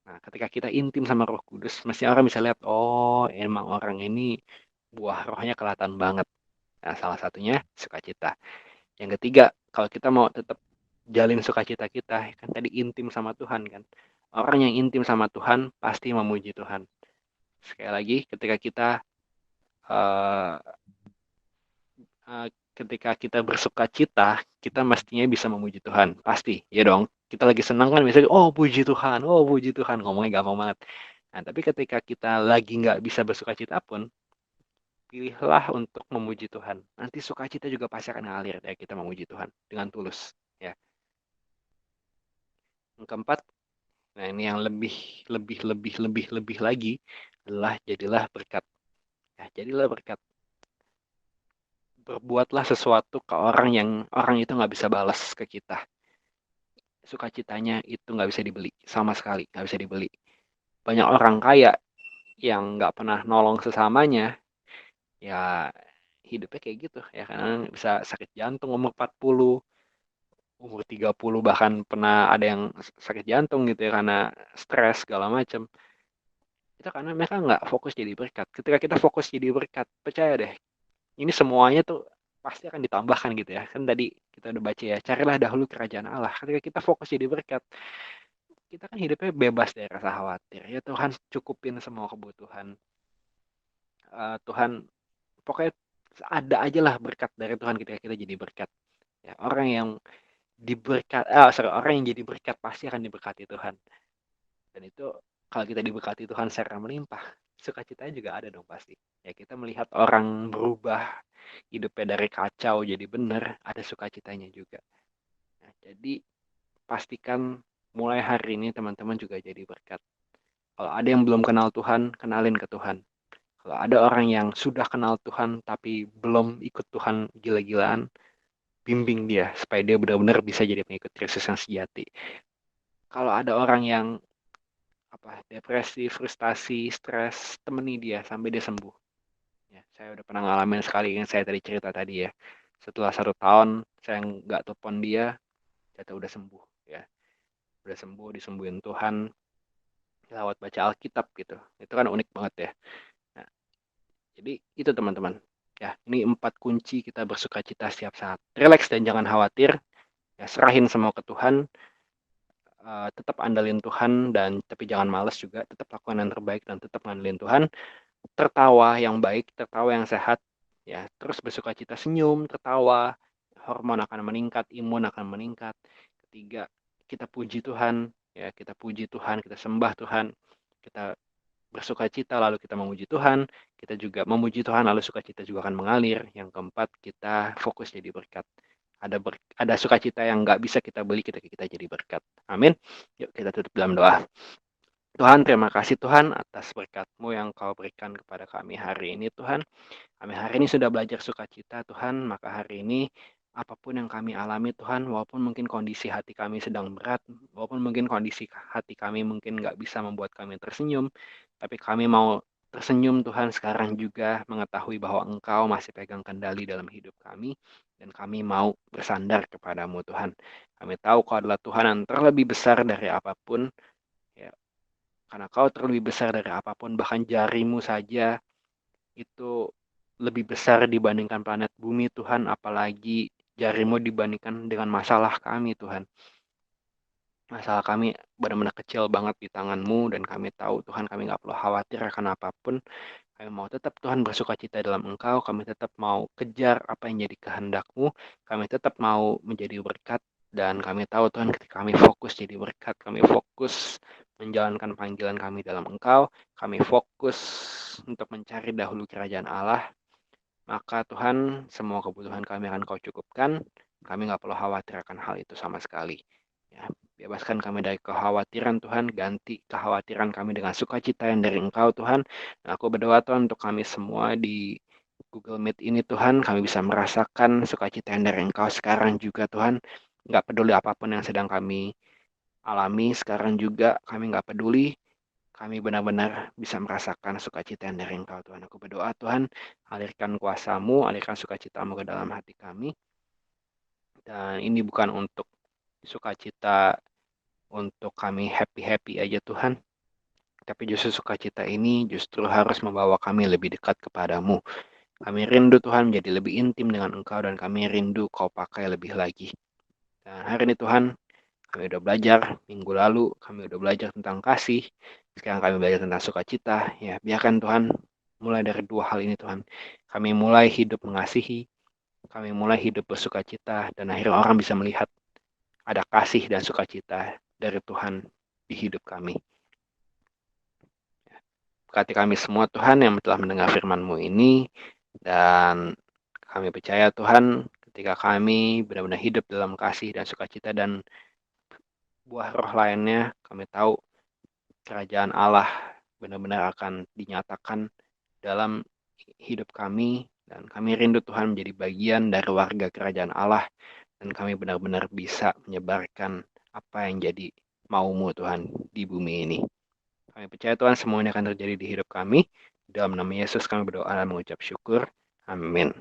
Nah, ketika kita intim sama Roh Kudus, mesti orang bisa lihat, oh, emang orang ini buah rohnya kelihatan banget. Nah, salah satunya sukacita. Yang ketiga, kalau kita mau tetap jalin sukacita kita, kan tadi intim sama Tuhan kan. Orang yang intim sama Tuhan pasti memuji Tuhan. Sekali lagi, ketika kita uh, ketika kita bersuka cita, kita mestinya bisa memuji Tuhan. Pasti, ya dong. Kita lagi senang kan, misalnya, oh puji Tuhan, ngomongnya gampang banget. Nah, tapi ketika kita lagi nggak bisa bersuka cita pun, pilihlah untuk memuji Tuhan. Nanti sukacita juga pasti akan ngalir dari kita memuji Tuhan dengan tulus. Ya. Yang keempat, nah ini yang lebih lagi adalah jadilah berkat. Ya, jadilah berkat. Berbuatlah sesuatu ke orang yang orang itu nggak bisa balas ke kita. Sukacitanya itu nggak bisa dibeli sama sekali, nggak bisa dibeli. Banyak orang kaya yang nggak pernah nolong sesamanya, ya hidupnya kayak gitu ya karena bisa sakit jantung umur 40, umur 30 bahkan pernah ada yang sakit jantung gitu ya karena stres segala macam. Itu karena mereka nggak fokus jadi berkat. Ketika kita fokus jadi berkat, percaya deh, ini semuanya tuh pasti akan ditambahkan gitu ya. Kan tadi kita udah baca ya, carilah dahulu kerajaan Allah. Ketika kita fokus jadi berkat, kita kan hidupnya bebas dari rasa khawatir. Ya Tuhan cukupin semua kebutuhan. Tuhan pokoknya ada aja lah berkat dari Tuhan ketika kita jadi berkat. Ya, orang yang jadi berkat pasti akan diberkati Tuhan. Dan itu kalau kita diberkati Tuhan secara melimpah, sukacitanya juga ada dong pasti. Ya kita melihat orang berubah hidupnya dari kacau jadi benar, ada sukacitanya juga. Nah, jadi pastikan mulai hari ini teman-teman juga jadi berkat. Kalau ada yang belum kenal Tuhan, kenalin ke Tuhan. Kalau ada orang yang sudah kenal Tuhan tapi belum ikut Tuhan gila-gilaan, bimbing dia supaya dia benar-benar bisa jadi pengikut Kristus yang sejati. Kalau ada orang yang depresi, frustasi, stres, temani dia sampai dia sembuh. Ya, saya udah pernah ngalamin sekali yang saya tadi cerita tadi ya. Setelah 1 tahun saya nggak telepon dia, ternyata udah sembuh ya. Udah sembuh, disembuhin Tuhan lewat baca Alkitab gitu. Itu kan unik banget ya. Nah, jadi itu teman-teman. Ya, ini 4 kunci kita bersuka cita setiap saat. Relax dan jangan khawatir. Ya, serahin semua ke Tuhan. Tetap andalin Tuhan dan tapi jangan males juga. Tetap lakukan yang terbaik dan tetap ngandelin Tuhan. Tertawa yang baik, tertawa yang sehat. Ya, terus bersuka cita, senyum, tertawa. Hormon akan meningkat, imun akan meningkat. Ketiga, kita puji Tuhan. Ya, kita puji Tuhan, kita sembah Tuhan. Kita bersuka cita lalu kita memuji Tuhan, kita juga memuji Tuhan lalu sukacita juga akan mengalir. Yang keempat, kita fokus jadi berkat. Ada sukacita yang nggak bisa kita beli ketika kita jadi berkat. Amin. Yuk kita tutup dalam doa. Tuhan, terima kasih Tuhan atas berkat-Mu yang Kau berikan kepada kami hari ini Tuhan. Kami hari ini sudah belajar sukacita Tuhan, maka hari ini apapun yang kami alami Tuhan, walaupun mungkin kondisi hati kami sedang berat, walaupun mungkin kondisi hati kami mungkin nggak bisa membuat kami tersenyum, tapi kami mau tersenyum Tuhan sekarang juga mengetahui bahwa Engkau masih pegang kendali dalam hidup kami, dan kami mau bersandar kepadamu Tuhan. Kami tahu Kau adalah Tuhan yang terlebih besar dari apapun, ya, karena Kau terlebih besar dari apapun, bahkan jarimu saja itu lebih besar dibandingkan planet bumi Tuhan, apalagi jarimu dibandingkan dengan masalah kami Tuhan. Masalah kami benar-benar kecil banget di tangan-Mu dan kami tahu Tuhan kami nggak perlu khawatir akan apapun. Kami mau tetap Tuhan bersuka cita dalam Engkau, kami tetap mau kejar apa yang jadi kehendak-Mu, kami tetap mau menjadi berkat dan kami tahu Tuhan ketika kami fokus jadi berkat, kami fokus menjalankan panggilan kami dalam Engkau, kami fokus untuk mencari dahulu kerajaan Allah, maka Tuhan, semua kebutuhan kami akan Kau cukupkan. Kami nggak perlu khawatir akan hal itu sama sekali. Ya, bebaskan kami dari kekhawatiran Tuhan, ganti kekhawatiran kami dengan sukacita yang dari Engkau Tuhan. Nah, aku berdoa Tuhan untuk kami semua di Google Meet ini Tuhan, kami bisa merasakan sukacita yang dari Engkau sekarang juga Tuhan. Nggak peduli apapun yang sedang kami alami sekarang juga, kami nggak peduli. Kami benar-benar bisa merasakan sukacita yang dari Engkau Tuhan. Aku berdoa Tuhan, alirkan kuasa-Mu, alirkan sukacita-Mu ke dalam hati kami. Dan ini bukan untuk sukacita untuk kami happy-happy aja Tuhan. Tapi justru sukacita ini justru harus membawa kami lebih dekat kepadamu. Kami rindu Tuhan menjadi lebih intim dengan Engkau dan kami rindu Kau pakai lebih lagi. Dan hari ini Tuhan, kami udah belajar minggu lalu, kami udah belajar tentang kasih. Sekarang kami belajar tentang sukacita. Ya, biarkan Tuhan mulai dari 2 hal ini Tuhan. Kami mulai hidup mengasihi, kami mulai hidup bersukacita, dan akhirnya orang bisa melihat ada kasih dan sukacita dari Tuhan di hidup kami. Berkati kami semua Tuhan yang telah mendengar firman-Mu ini, dan kami percaya Tuhan ketika kami benar-benar hidup dalam kasih dan sukacita dan buah roh lainnya, kami tahu kerajaan Allah benar-benar akan dinyatakan dalam hidup kami dan kami rindu Tuhan menjadi bagian dari warga kerajaan Allah dan kami benar-benar bisa menyebarkan apa yang jadi mau-Mu Tuhan di bumi ini. Kami percaya Tuhan semuanya akan terjadi di hidup kami. Dalam nama Yesus kami berdoa dan mengucap syukur. Amin.